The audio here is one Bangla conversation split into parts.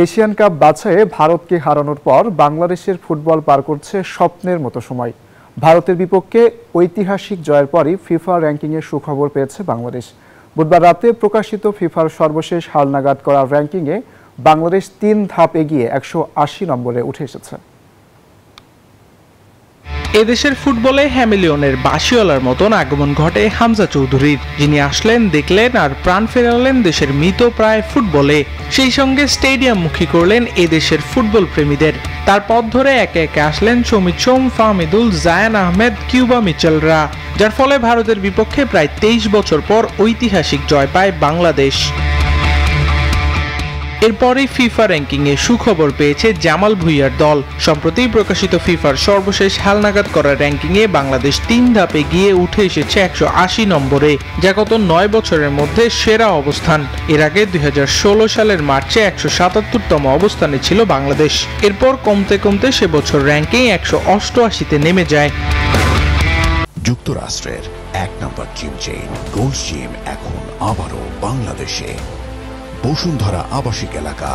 এশিয়ান কাপ বাছাইয়ে ভারতকে হারানোর পর বাংলাদেশের ফুটবল পার করছে স্বপ্নের মতো সময়। ভারতের বিপক্ষে ঐতিহাসিক জয়ের পরই ফিফা র্যাঙ্কিংয়ে সুখবর পেয়েছে বাংলাদেশ। বুধবার রাতে প্রকাশিত ফিফার সর্বশেষ হালনাগাদ করা র্যাঙ্কিংয়ে বাংলাদেশ 3 ধাপ এগিয়ে 180 নম্বরে উঠে এসেছে। এদেশের ফুটবলে হ্যামিলিয়নের বাঁশিওয়ালার মতন আগমন ঘটে হামজা চৌধুরীর, যিনি আসলেন, দেখলেন আর প্রাণ ফেরালেন দেশের মৃতপ্রায় ফুটবলে। সেই সঙ্গে স্টেডিয়ামমুখী করলেন এদেশের ফুটবল প্রেমীদের। তার পথ ধরে একে একে আসলেন সমিত সোম, ফাহমিদুল, জায়ান আহমেদ, কিউবা মিচেলরা, যার ফলে ভারতের বিপক্ষে প্রায় 23 বছর পর ঐতিহাসিক জয় পায় বাংলাদেশ। এরপরই ফিফা র্যাঙ্কিংয়ে সুখবর পেয়েছে জামাল ভুঁইয়ার দল। সম্প্রতি প্রকাশিত ফিফার সর্বশেষ হালনাগাদ করা র্যাঙ্কিংয়ে বাংলাদেশ 3 ধাপে গিয়ে উঠে এসেছে 180 নম্বরে, যা গত 9 বছরের মধ্যে সেরা অবস্থান। এর আগে 2016 সালের মার্চে 177তম অবস্থানে ছিল বাংলাদেশ। এরপর কমতে কমতে সে বছর র্যাঙ্কিং 188তে নেমে যায়। যুক্তরাষ্ট্রের 1 নম্বর জিম চেইন গোল্ড জিম এখন আবারও বাংলাদেশে। বসুন্ধরা আবাসিক এলাকা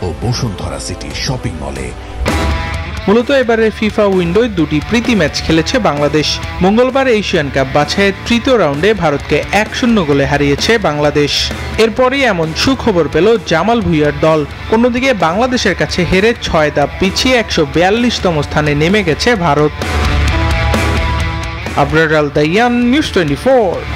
ও বসুন্ধরা সিটি শপিং মলে। মূলত এবারের ফিফা উইন্ডোয় 2টি প্রীতি ম্যাচ খেলেছে বাংলাদেশ। মঙ্গলবার এশিয়ান কাপ বাছাইয়ের 3য় রাউন্ডে ভারতকে 1-0 গোলে হারিয়েছে বাংলাদেশ। এরপরই এমন সুখবর পেল জামাল ভুঁইয়ার দল। অন্যদিকে বাংলাদেশের কাছে হেরে 6 ধাপ পিছিয়ে 142তম স্থানে নেমে গেছে ভারত। আবরার আল দাইয়ান, নিউজ 24।